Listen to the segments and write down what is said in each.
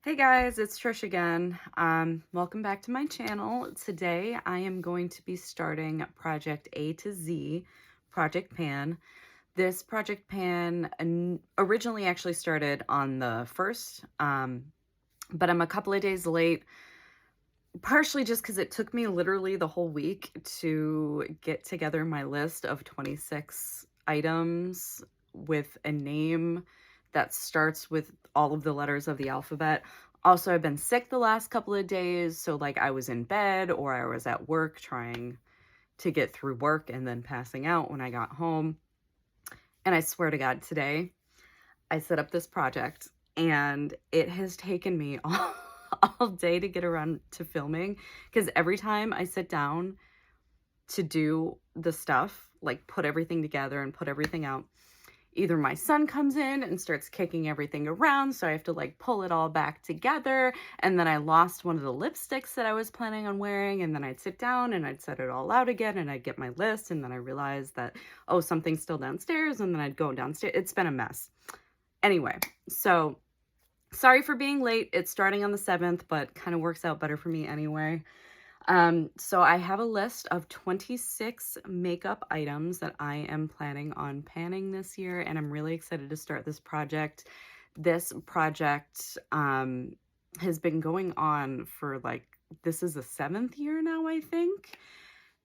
Hey guys, it's Trish again. Welcome back to my channel. Today I am going to be starting Project A to Z, Project Pan. This Project Pan originally actually started on the 1st, but I'm a couple of days late, partially just because it took me literally the whole week to get together my list of 26 items with a name that starts with all of the letters of the alphabet. Also, I've been sick the last couple of days, so like I was in bed or I was at work trying to get through work and then passing out when I got home. And I swear to God, today I set up this project and it has taken me all day to get around to filming because every time I sit down to do the stuff, like put everything together and put everything out, either my son comes in and starts kicking everything around, so I have to like pull it all back together, and then I lost one of the lipsticks that I was planning on wearing, and then I'd sit down and I'd set it all out again, and I'd get my list, and then I realized that, oh, something's still downstairs, and then I'd go downstairs. It's been a mess. Anyway, so sorry for being late. It's starting on the 7th, but kind of works out better for me anyway. So I have a list of 26 makeup items that I am planning on panning this year, and I'm really excited to start this project. This project has been going on for this is the 7th year now, I think.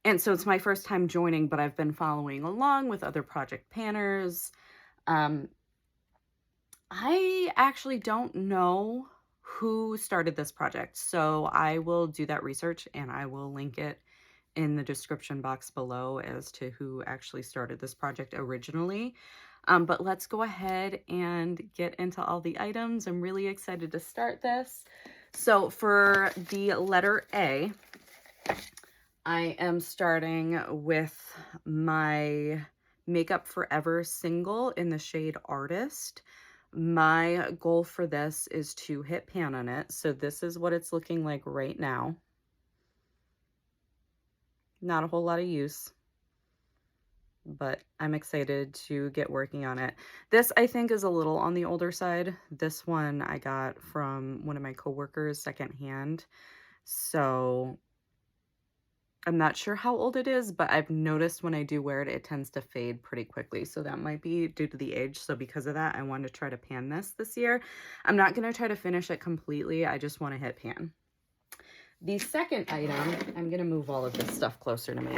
And so it's my first time joining, but I've been following along with other project panners. I actually don't know who started this project, so I will do that research and I will link it in the description box below as to who actually started this project originally. But let's go ahead and get into all the items. I'm really excited to start this. So for the letter A, I am starting with my Makeup Forever single in the shade Artist. My goal for this is to hit pan on it. So this is what it's looking like right now. Not a whole lot of use, but I'm excited to get working on it. This, I think, is a little on the older side. This one I got from one of my coworkers secondhand. So I'm not sure how old it is, but I've noticed when I do wear it, it tends to fade pretty quickly. So that might be due to the age. So because of that, I wanted to try to pan this year. I'm not going to try to finish it completely. I just want to hit pan. The second item, I'm going to move all of this stuff closer to me.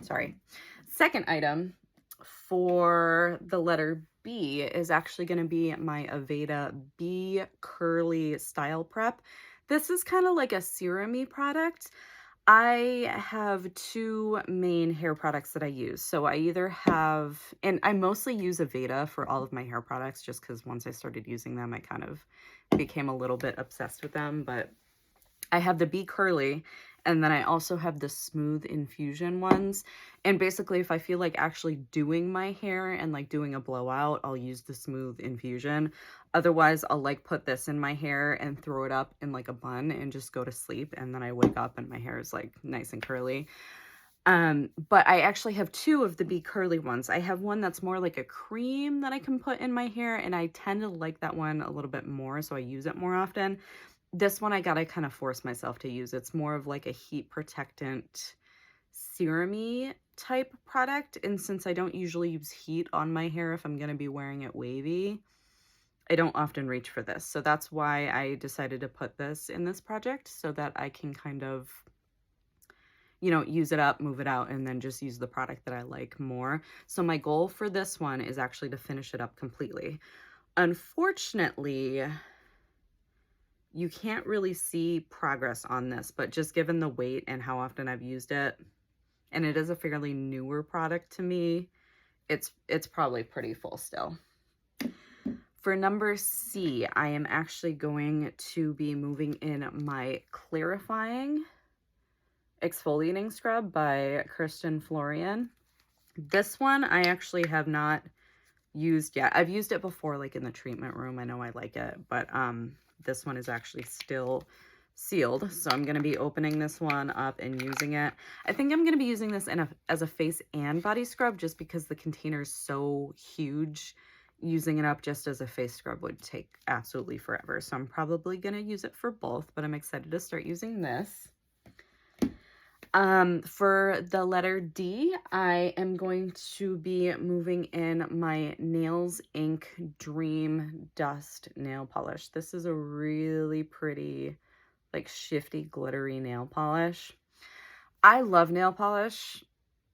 Sorry. Second item for the letter B is actually going to be my Aveda B Curly Style Prep. This is kind of like a serum-y product. I have two main hair products that I use. So I either have, and I mostly use Aveda for all of my hair products just because once I started using them, I kind of became a little bit obsessed with them. But I have the Be Curly, and then I also have the Smooth Infusion ones. And basically, if I feel like actually doing my hair and like doing a blowout, I'll use the Smooth Infusion. Otherwise, I'll like put this in my hair and throw it up in like a bun and just go to sleep. And then I wake up and my hair is like nice and curly. But I actually have two of the Be Curly ones. I have one that's more like a cream that I can put in my hair, and I tend to like that one a little bit more, so I use it more often. This one I gotta kind of force myself to use. It's more of like a heat protectant serum-y type product, and since I don't usually use heat on my hair if I'm gonna be wearing it wavy, I don't often reach for this. So that's why I decided to put this in this project so that I can kind of, you know, use it up, move it out, and then just use the product that I like more. So my goal for this one is actually to finish it up completely. Unfortunately, you can't really see progress on this, but just given the weight and how often I've used it, and it is a fairly newer product to me, it's probably pretty full still. For number C, I am actually going to be moving in my Clarifying Exfoliating Scrub by Kristen Florian. This one I actually have not used yet. I've used it before, like in the treatment room. I know I like it, but this one is actually still sealed, so I'm going to be opening this one up and using it. I think I'm going to be using this as a face and body scrub just because the container is so huge using it up just as a face scrub would take absolutely forever. So I'm probably going to use it for both, but I'm excited to start using this. For the letter D, I am going to be moving in my Nails Ink Dream Dust nail polish. This is a really pretty, like, shifty, glittery nail polish. I love nail polish,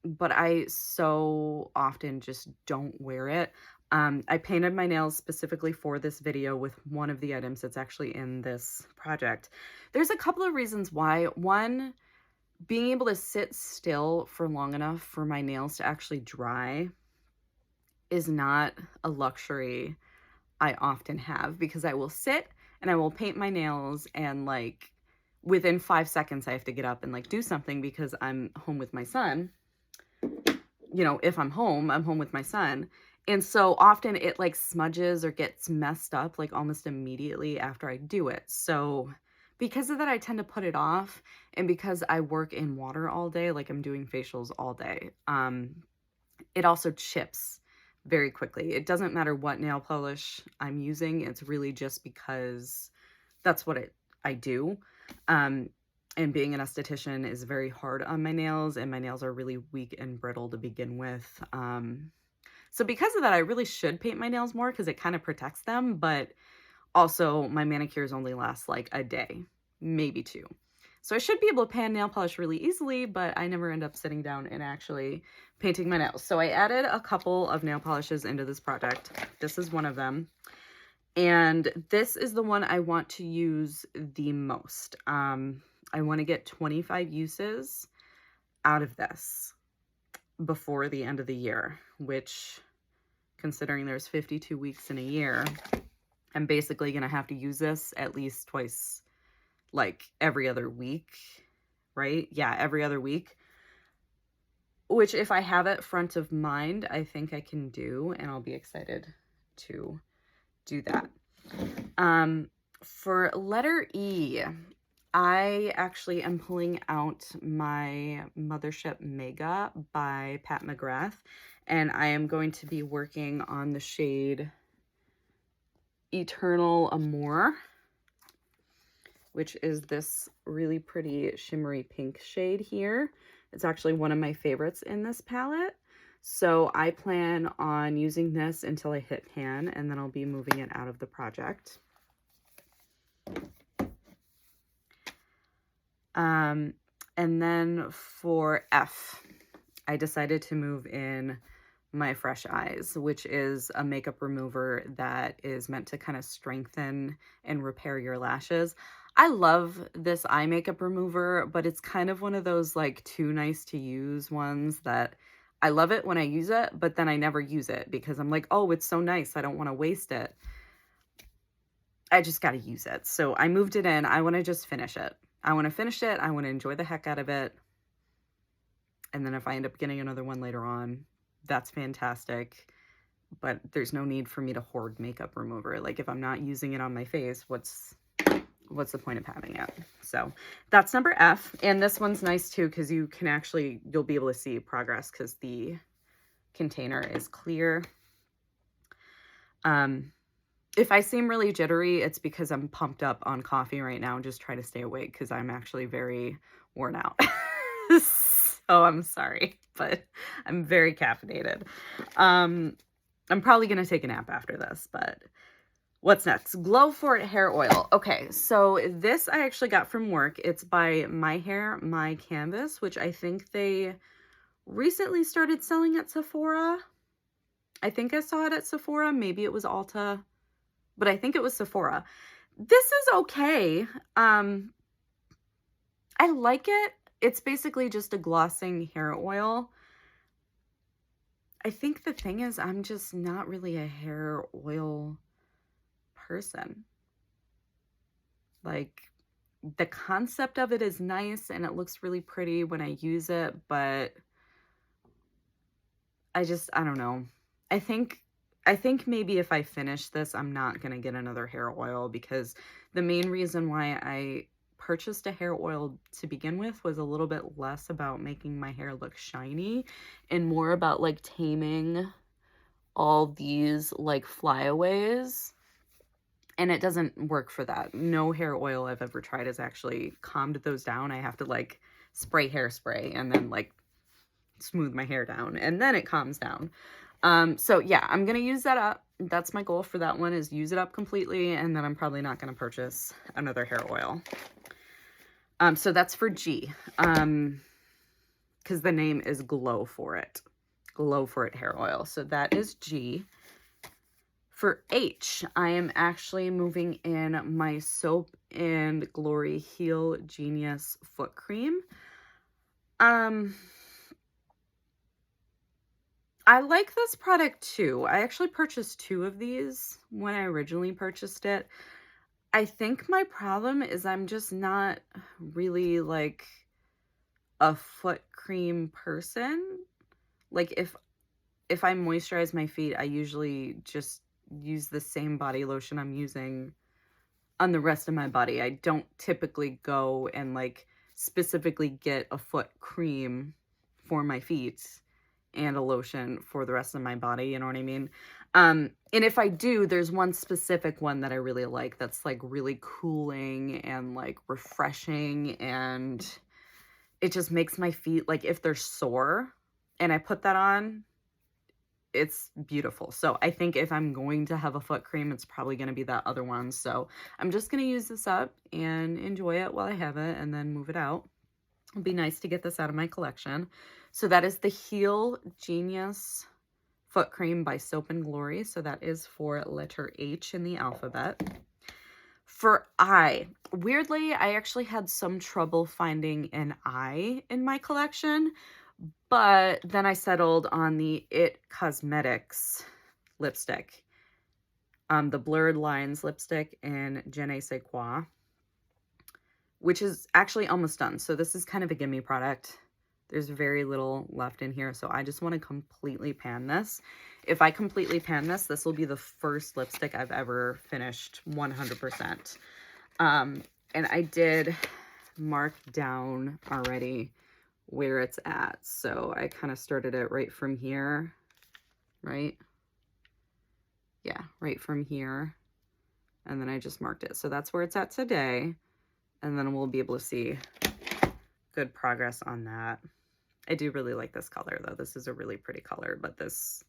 but I so often just don't wear it. I painted my nails specifically for this video with one of the items that's actually in this project. There's a couple of reasons why. One, being able to sit still for long enough for my nails to actually dry is not a luxury I often have, because I will sit and I will paint my nails, and like within 5 seconds I have to get up and like do something because I'm home with my son. You know, if I'm home with my son. And so often it like smudges or gets messed up like almost immediately after I do it. So because of that, I tend to put it off. And because I work in water all day, like I'm doing facials all day, it also chips very quickly. It doesn't matter what nail polish I'm using. It's really just because that's what I do. And being an esthetician is very hard on my nails, and my nails are really weak and brittle to begin with. So because of that, I really should paint my nails more because it kind of protects them, but also my manicures only last like a day, maybe 2. So I should be able to pan nail polish really easily, but I never end up sitting down and actually painting my nails. So I added a couple of nail polishes into this project. This is one of them. And this is the one I want to use the most. I want to get 25 uses out of this before the end of the year, which, considering there's 52 weeks in a year, I'm basically going to have to use this at least twice, like every other week, right? Yeah, every other week, which if I have it front of mind, I think I can do, and I'll be excited to do that. For letter E, I actually am pulling out my Mothership Mega by Pat McGrath, and I am going to be working on the shade Eternal Amour, which is this really pretty shimmery pink shade here. It's actually one of my favorites in this palette. So I plan on using this until I hit pan, and then I'll be moving it out of the project. And then for F, I decided to move in my Fresh Eyes, which is a makeup remover that is meant to kind of strengthen and repair your lashes. I love this eye makeup remover, but it's kind of one of those like too nice to use ones that I love it when I use it, but then I never use it because I'm like, oh, it's so nice, I don't want to waste it. I just got to use it. So I moved it in. I want to just finish it. I want to finish it. I want to enjoy the heck out of it. And then if I end up getting another one later on, that's fantastic. But there's no need for me to hoard makeup remover. Like if I'm not using it on my face, what's the point of having it? So that's number F. And this one's nice too, because you'll be able to see progress because the container is clear. If I seem really jittery, it's because I'm pumped up on coffee right now and just try to stay awake because I'm actually very worn out. So I'm sorry, but I'm very caffeinated. I'm probably going to take a nap after this, but what's next? Glow Fort hair oil. Okay, so this I actually got from work. It's by My Hair, My Canvas, which I think they recently started selling at Sephora. I think I saw it at Sephora. Maybe it was Ulta, but I think it was Sephora. This is okay. I like it. It's basically just a glossing hair oil. I think the thing is I'm just not really a hair oil person. Like the concept of it is nice and it looks really pretty when I use it, but I don't know. I think maybe if I finish this, I'm not going to get another hair oil because the main reason why I purchased a hair oil to begin with was a little bit less about making my hair look shiny and more about like taming all these like flyaways, and it doesn't work for that. No hair oil I've ever tried has actually calmed those down. I have to like spray hairspray and then like smooth my hair down, and then it calms down. So yeah, I'm gonna use that up. That's my goal for that one, is use it up completely, and then I'm probably not gonna purchase another hair oil. So that's for G, because the name is Glow For It. Glow For It hair oil. So that is G. For H, I am actually moving in my Soap and Glory Heal Genius foot cream. I like this product too. I actually purchased 2 of these when I originally purchased it. I think my problem is I'm just not really like a foot cream person. Like if I moisturize my feet, I usually just use the same body lotion I'm using on the rest of my body. I don't typically go and like specifically get a foot cream for my feet and a lotion for the rest of my body, you know what I mean? And if I do, there's one specific one that I really like that's like really cooling and like refreshing, and it just makes my feet, like if they're sore and I put that on, it's beautiful. So I think if I'm going to have a foot cream, it's probably going to be that other one. So I'm just going to use this up and enjoy it while I have it and then move it out. It'd be nice to get this out of my collection. So that is the Heal Genius foot cream by Soap and Glory. So that is for letter H in the alphabet. For I, weirdly, I actually had some trouble finding an I in my collection, but then I settled on the It Cosmetics lipstick, the Blurred Lines lipstick in Je ne sais quoi, which is actually almost done. So this is kind of a gimme product. There's very little left in here, so I just want to completely pan this. If I completely pan this, this will be the first lipstick I've ever finished 100%. And I did mark down already where it's at. So I kind of started it right from here, right? Yeah, right from here. And then I just marked it. So that's where it's at today. And then we'll be able to see good progress on that. I do really like this color though. This is a really pretty color, but this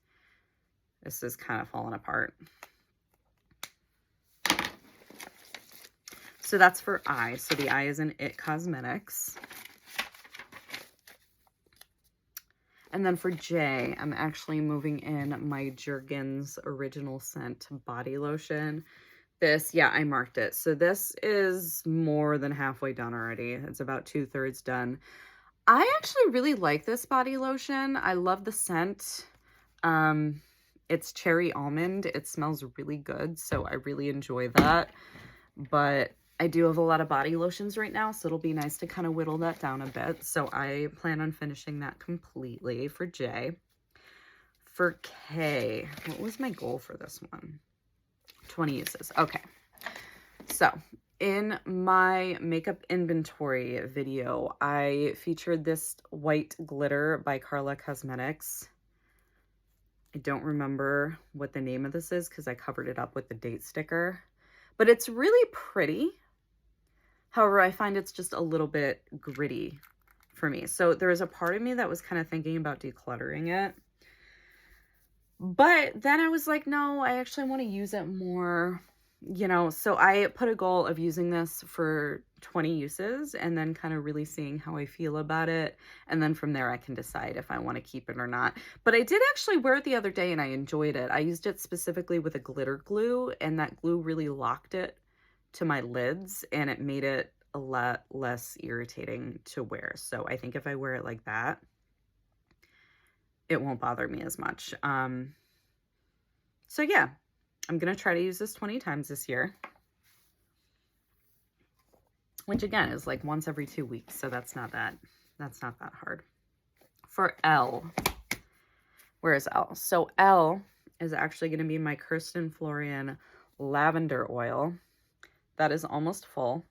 is kind of falling apart. So that's for I. So the I is in It Cosmetics. And then for J, I'm actually moving in my Jergens Original Scent Body Lotion. This, yeah, I marked it. So this is more than halfway done already. It's about 2/3 done. I actually really like this body lotion. I love the scent. It's cherry almond. It smells really good, so I really enjoy that. But I do have a lot of body lotions right now, so it'll be nice to kind of whittle that down a bit. So I plan on finishing that completely for J. For K, what was my goal for this one? 20 uses. Okay. So in my makeup inventory video, I featured this white glitter by Carla Cosmetics. I don't remember what the name of this is because I covered it up with the date sticker, but it's really pretty. However, I find it's just a little bit gritty for me. So there was a part of me that was kind of thinking about decluttering it. But then I was like, no, I actually want to use it more, you know. So I put a goal of using this for 20 uses and then kind of really seeing how I feel about it. And then from there, I can decide if I want to keep it or not. But I did actually wear it the other day and I enjoyed it. I used it specifically with a glitter glue, and that glue really locked it to my lids and it made it a lot less irritating to wear. So I think if I wear it like that, it won't bother me as much. So yeah, I'm going to try to use this 20 times this year, which again is like once every 2 weeks. So that's not that hard. For L, where is L? So L is actually going to be my Kirsten Florian lavender oil. That is almost full.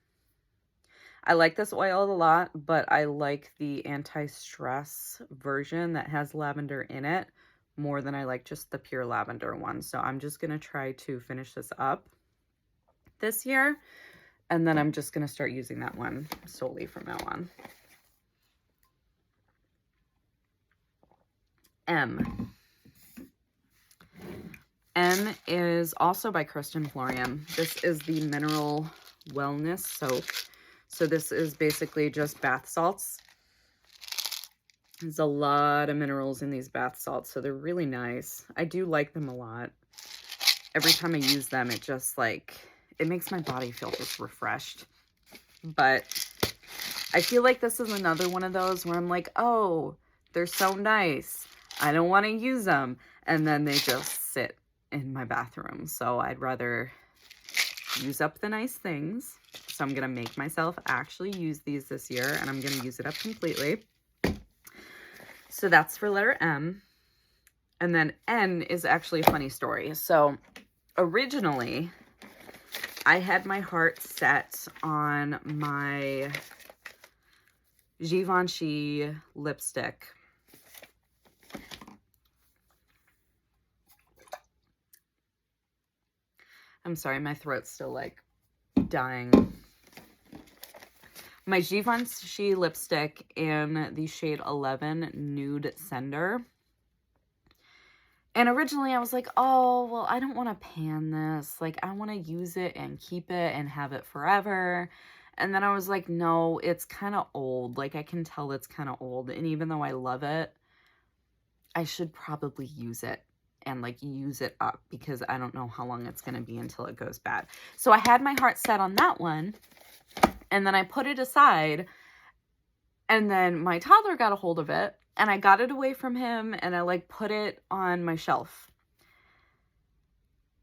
I like this oil a lot, but I like the anti-stress version that has lavender in it more than I like just the pure lavender one. So I'm just going to try to finish this up this year. And then I'm just going to start using that one solely from now on. M. M is also by Kirsten Florian. This is the Mineral Wellness Soap. So this is basically just bath salts. There's a lot of minerals in these bath salts, so they're really nice. I do like them a lot. Every time I use them, it just like, it makes my body feel just refreshed. But I feel like this is another one of those where I'm like, oh, they're so nice. I don't want to use them. And then they just sit in my bathroom. So I'd rather use up the nice things. So I'm going to make myself actually use these this year, and I'm going to use it up completely. So that's for letter M. And then N is actually a funny story. So originally, I had my heart set on my Givenchy lipstick. I'm sorry, my throat's still like dying. My Givenchy lipstick in the shade 11 Nude Sender. And originally I was like, oh, well, I don't want to pan this. Like, I want to use it and keep it and have it forever. And then I was like, no, it's kind of old. Like, I can tell it's kind of old. And even though I love it, I should probably use it and like use it up, because I don't know how long it's going to be until it goes bad. So I had my heart set on that one, and then I put it aside, and then my toddler got a hold of it, and I got it away from him, and I like put it on my shelf.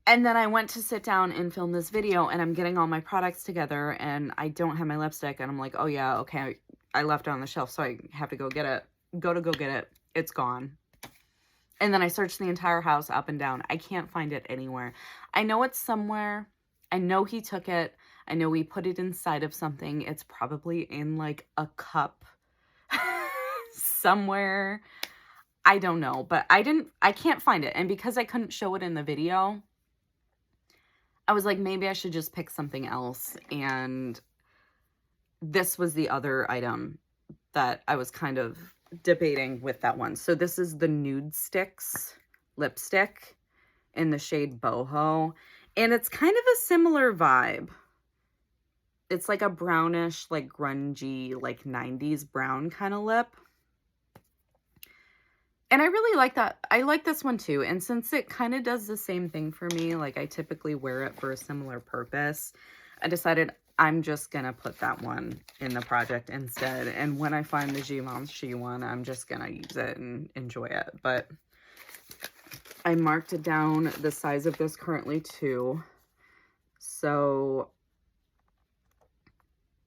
And then I went to sit down and film this video, and I'm getting all my products together, and I don't have my lipstick, and I'm like, oh yeah, okay, I left it on the shelf, so I have to go get it. Go get it. It's gone. And then I searched the entire house up and down. I can't find it anywhere. I know it's somewhere. I know he took it. I know we put it inside of something. It's probably in like a cup somewhere. I don't know, but I can't find it. And because I couldn't show it in the video, I was like, maybe I should just pick something else. And this was the other item that I was kind of debating with that one. So this is the Nude Sticks lipstick in the shade Boho. And it's kind of a similar vibe. It's like a brownish, like grungy, like 90s brown kind of lip. And I really like that. I like this one too. And since it kind of does the same thing for me, like I typically wear it for a similar purpose, I decided I'm just going to put that one in the project instead. And when I find the Givenchy one, I'm just going to use it and enjoy it. But I marked it down the size of this currently too. So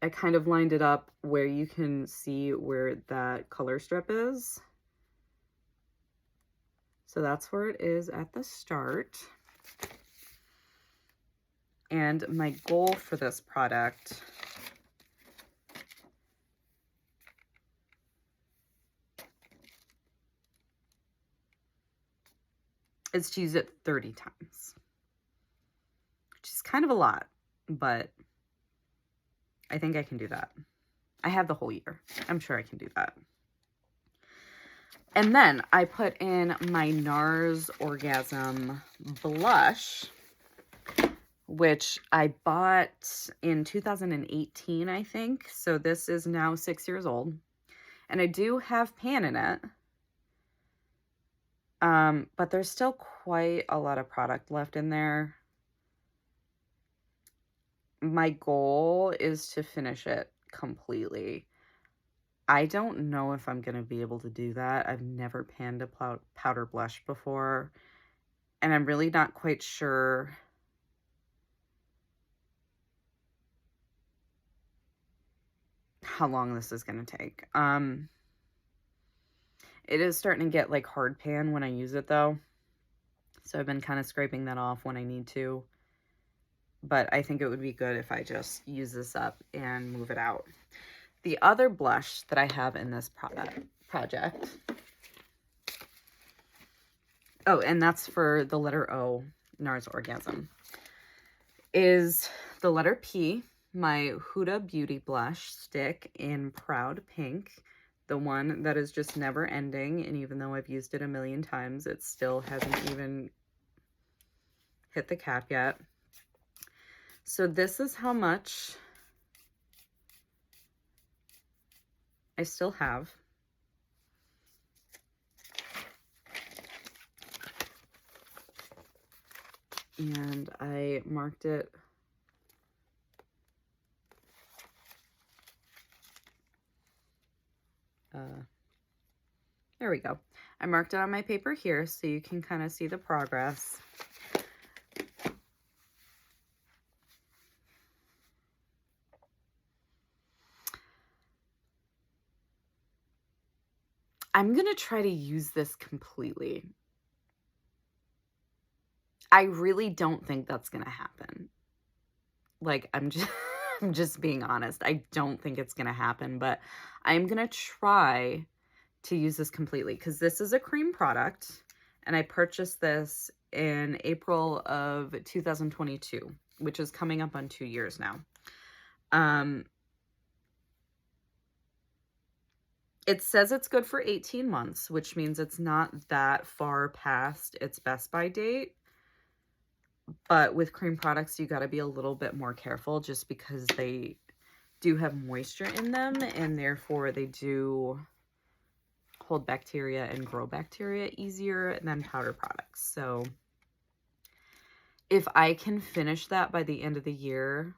I kind of lined it up where you can see where that color strip is. So that's where it is at the start. And my goal for this product is to use it 30 times, which is kind of a lot, but I think I can do that. I have the whole year. I'm sure I can do that. And then I put in my NARS Orgasm blush, which I bought in 2018, I think. So this is now 6 years old. And I do have pan in it. But there's still quite a lot of product left in there. My goal is to finish it completely. I don't know if I'm going to be able to do that. I've never panned a powder blush before. And I'm really not quite sure how long this is going to take. It is starting to get like hard pan when I use it though. So I've been kind of scraping that off when I need to. But I think it would be good if I just use this up and move it out. The other blush that I have in this project oh, and that's for the letter O, NARS Orgasm, is the letter P, my Huda Beauty Blush stick in Proud Pink, the one that is just never ending, and even though I've used it a million times, it still hasn't even hit the cap yet. So this is how much I still have. And I marked it there we go. I marked it on my paper here so you can kind of see the progress. I'm going to try to use this completely. I really don't think that's going to happen. Like, I'm just being honest. I don't think it's going to happen, but I'm going to try to use this completely because this is a cream product and I purchased this in April of 2022, which is coming up on 2 years now. It says it's good for 18 months, which means it's not that far past its best by date. But with cream products, you got to be a little bit more careful just because they do have moisture in them and therefore they do hold bacteria and grow bacteria easier than powder products. So if I can finish that by the end of the year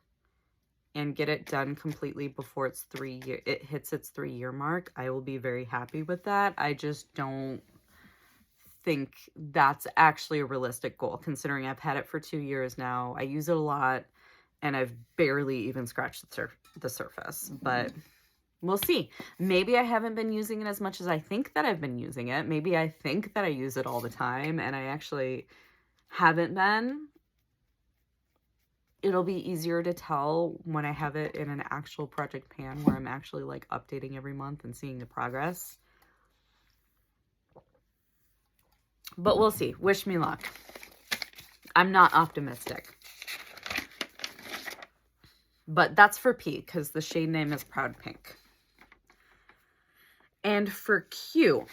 and get it done completely before it hits its 3-year mark, I will be very happy with that. I just don't think that's actually a realistic goal considering I've had it for 2 years now. I use it a lot and I've barely even scratched the surface, but we'll see. Maybe I haven't been using it as much as I think that I've been using it. Maybe I think that I use it all the time and I actually haven't been. It'll be easier to tell when I have it in an actual project pan where I'm actually like updating every month and seeing the progress. But we'll see. Wish me luck. I'm not optimistic. But that's for P because the shade name is Proud Pink. And for Q,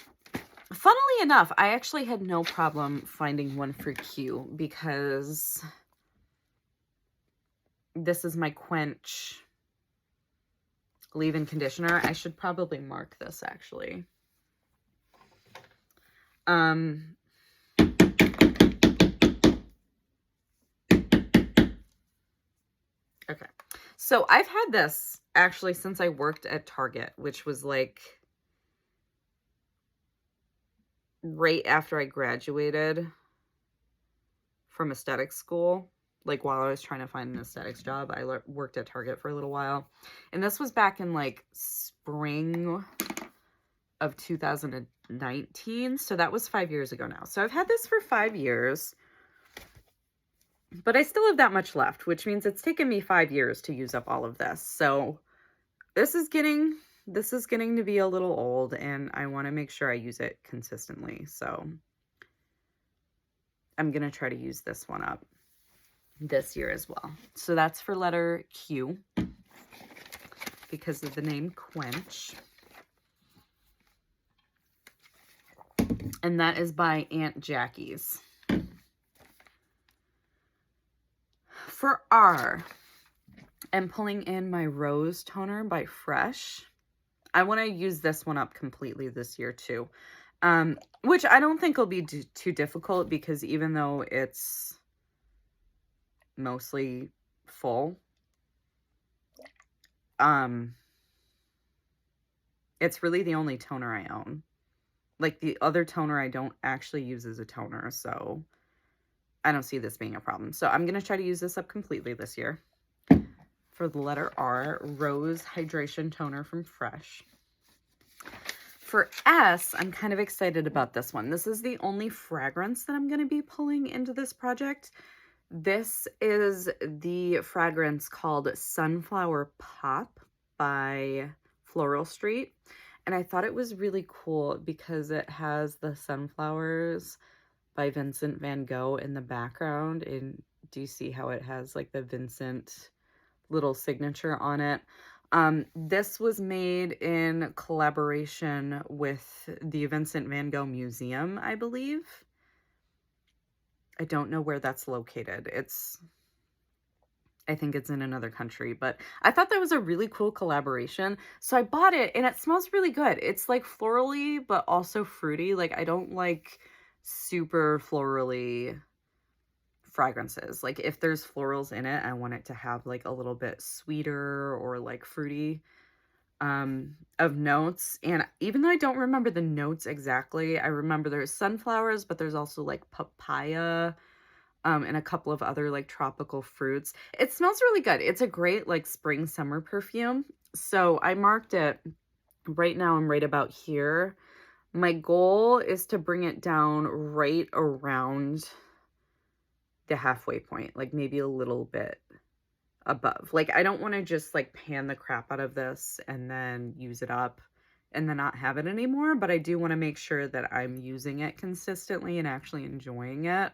funnily enough, I actually had no problem finding one for Q because this is my Quench leave-in conditioner. I should probably mark this actually. Okay. So I've had this actually since I worked at Target, which was like right after I graduated from aesthetics school. Like while I was trying to find an aesthetics job, I worked at Target for a little while. And this was back in like spring of 2019. So that was 5 years ago now. So I've had this for 5 years. But I still have that much left, which means it's taken me 5 years to use up all of this. So this is getting to be a little old and I want to make sure I use it consistently. So I'm going to try to use this one up this year as well. So that's for letter Q because of the name Quench. And that is by Aunt Jackie's. For R, I'm pulling in my Rose Toner by Fresh. I want to use this one up completely this year too, which I don't think will be too difficult because even though it's mostly full, it's really the only toner I own. Like the other toner I don't actually use as a toner, so I don't see this being a problem. So I'm going to try to use this up completely this year. For the letter R, Rose Hydration Toner from Fresh. For S, I'm kind of excited about this one. This is the only fragrance that I'm going to be pulling into this project. This is the fragrance called Sunflower Pop by Floral Street. And I thought it was really cool because it has the sunflowers by Vincent van Gogh in the background. And do you see how it has like the Vincent little signature on it? This was made in collaboration with the Vincent van Gogh Museum, I believe. I don't know where that's located. I think it's in another country, but I thought that was a really cool collaboration. So I bought it and it smells really good. It's like florally, but also fruity. Like I don't like super florally fragrances. Like if there's florals in it, I want it to have like a little bit sweeter or like fruity of notes. And even though I don't remember the notes exactly, I remember there's sunflowers, but there's also like papaya, and a couple of other like tropical fruits. It smells really good. It's a great like spring summer perfume. So I marked it right now. I'm right about here. My goal is to bring it down right around the halfway point, like maybe a little bit above. Like I don't want to just like pan the crap out of this and then use it up and then not have it anymore, but I do want to make sure that I'm using it consistently and actually enjoying it.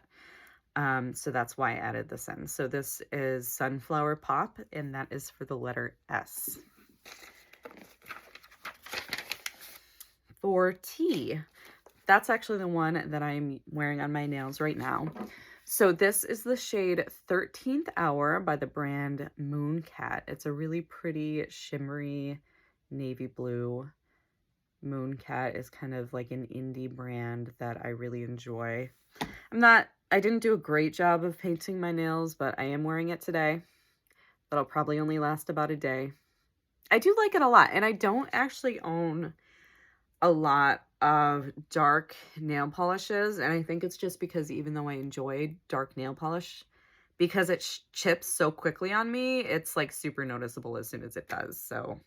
So that's why I added this in. So this is Sunflower Pop, and that is for the letter S. For T, that's actually the one that I'm wearing on my nails right now. So this is the shade 13th Hour by the brand Mooncat. It's a really pretty shimmery navy blue. Mooncat is kind of like an indie brand that I really enjoy. I didn't do a great job of painting my nails, but I am wearing it today. That'll probably only last about a day. I do like it a lot, and I don't actually own a lot of dark nail polishes, and I think it's just because even though I enjoy dark nail polish, because it chips so quickly on me, it's like super noticeable as soon as it does. So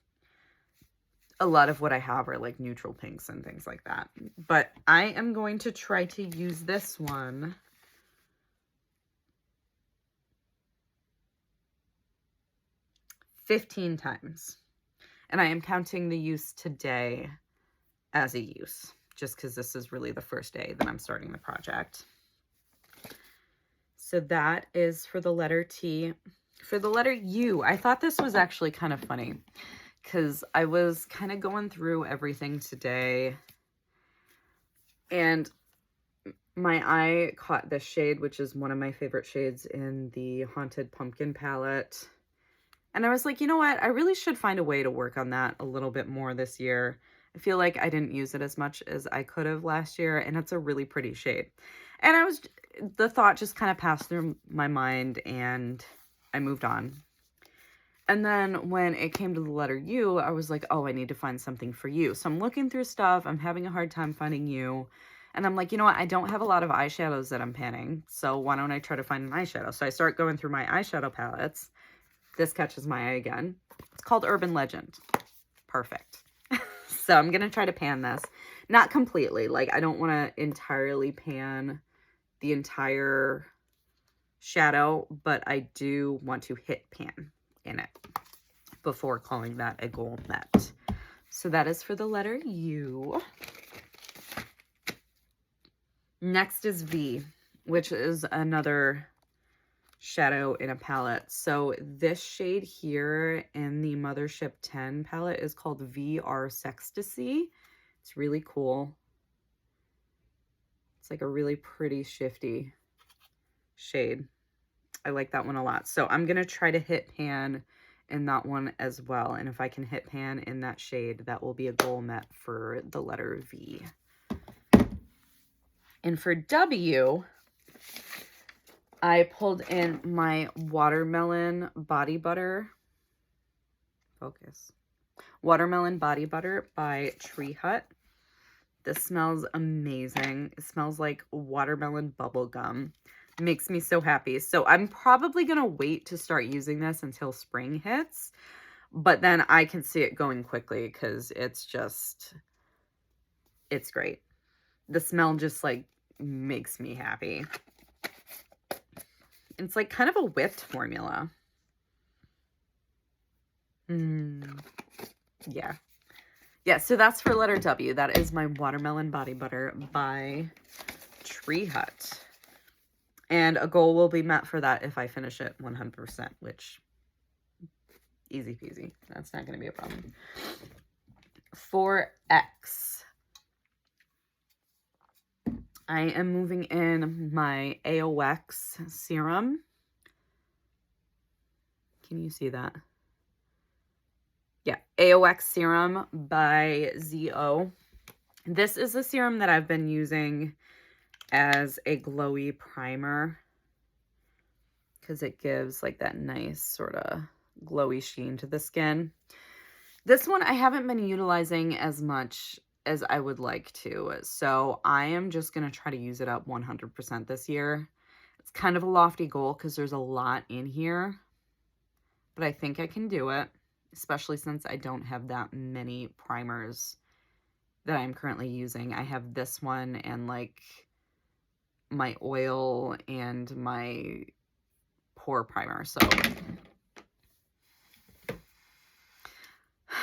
a lot of what I have are like neutral pinks and things like that. But I am going to try to use this one . 15 times. And I am counting the use today as a use, just because this is really the first day that I'm starting the project. So that is for the letter T. For the letter U, I thought this was actually kind of funny because I was kind of going through everything today and my eye caught this shade, which is one of my favorite shades in the Haunted Pumpkin palette. And I was like, you know what? I really should find a way to work on that a little bit more this year. I feel like I didn't use it as much as I could have last year, and it's a really pretty shade. And the thought just kind of passed through my mind, and I moved on. And then when it came to the letter U, I was like, oh, I need to find something for you. So I'm looking through stuff. I'm having a hard time finding you. And I'm like, you know what? I don't have a lot of eyeshadows that I'm panning. So why don't I try to find an eyeshadow? So I start going through my eyeshadow palettes. This catches my eye again. It's called Urban Legend. Perfect. So I'm going to try to pan this. Not completely. Like, I don't want to entirely pan the entire shadow, but I do want to hit pan in it before calling that a goal met. So that is for the letter U. Next is V, which is another shadow in a palette. So this shade here in the Mothership 10 palette is called VR Sextasy. It's really cool. It's like a really pretty shifty shade. I like that one a lot. So I'm going to try to hit pan in that one as well. And if I can hit pan in that shade, that will be a goal met for the letter V. And for W, I pulled in my Watermelon Body Butter. Focus. Watermelon Body Butter by Tree Hut. This smells amazing. It smells like watermelon bubble gum. Makes me so happy. So I'm probably going to wait to start using this until spring hits. But then I can see it going quickly because it's great. The smell just like makes me happy. It's like kind of a whipped formula. Yeah. Yeah, so that's for letter W. That is my Watermelon Body Butter by Tree Hut. And a goal will be met for that if I finish it 100%, which easy peasy. That's not going to be a problem. For X, I am moving in my AOX serum. Can you see that? Yeah, AOX serum by ZO. This is a serum that I've been using as a glowy primer because it gives like that nice sort of glowy sheen to the skin. This one I haven't been utilizing as much as I would like to, so I am just going to try to use it up 100% this year. It's kind of a lofty goal because there's a lot in here, but I think I can do it, especially since I don't have that many primers that I'm currently using. I have this one and like my oil and my pore primer.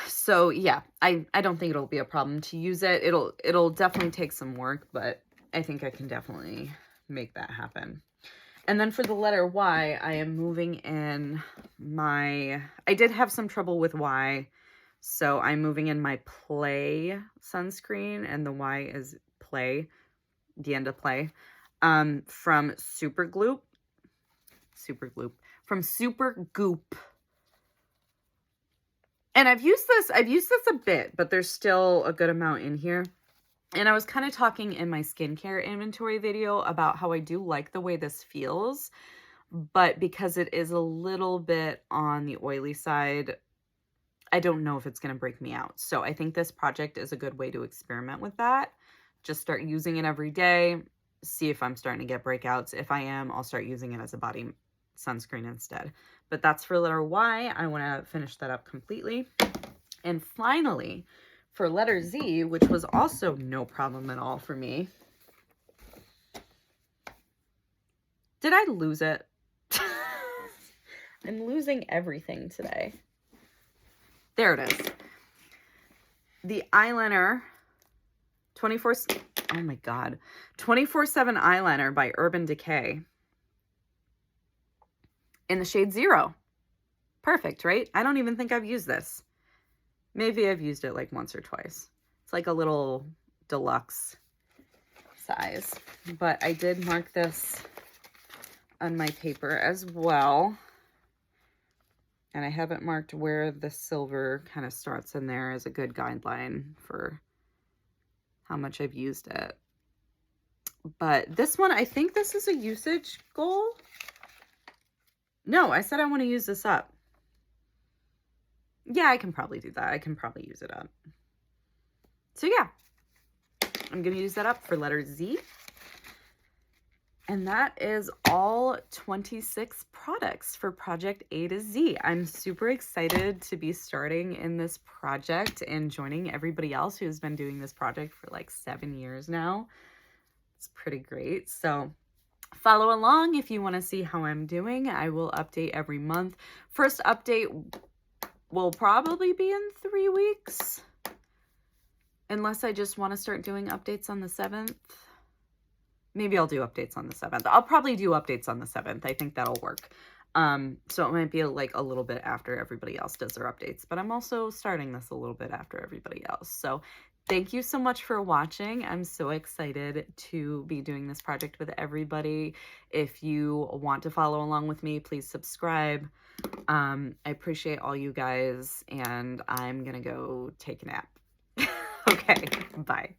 So yeah, I don't think it'll be a problem to use it. It'll definitely take some work, but I think I can definitely make that happen. And then for the letter Y, I am moving in my, I did have some trouble with Y, so I'm moving in my Play sunscreen, and the Y is Play, the end of Play, from Super Goop. And I've used this a bit, but there's still a good amount in here. And I was kind of talking in my skincare inventory video about how I do like the way this feels, but because it is a little bit on the oily side, I don't know if it's going to break me out. So I think this project is a good way to experiment with that. Just start using it every day, see if I'm starting to get breakouts. If I am, I'll start using it as a body sunscreen instead. But that's for letter Y. I want to finish that up completely. And finally, for letter Z, which was also no problem at all for me. Did I lose it? I'm losing everything today. There it is. The eyeliner, 24/7 eyeliner by Urban Decay. In the shade 0. Perfect, right? I don't even think I've used this. Maybe I've used it like once or twice. It's like a little deluxe size. But I did mark this on my paper as well. And I haven't marked where the silver kind of starts in there as a good guideline for how much I've used it. But this one, I think this is a usage goal. No, I said I want to use this up. Yeah, I can probably do that. I can probably use it up. So yeah, I'm going to use that up for letter Z. And that is all 26 products for Project A to Z. I'm super excited to be starting in this project and joining everybody else who's been doing this project for like 7 years now. It's pretty great. So follow along if you want to see how I'm doing. I will update every month. First update will probably be in 3 weeks. Unless I just want to start doing updates on the 7th. Maybe I'll do updates on the 7th. I'll probably do updates on the 7th. I think that'll work. So it might be like a little bit after everybody else does their updates. But I'm also starting this a little bit after everybody else. So thank you so much for watching. I'm so excited to be doing this project with everybody. If you want to follow along with me, please subscribe. I appreciate all you guys. And I'm going to go take a nap. Okay, bye.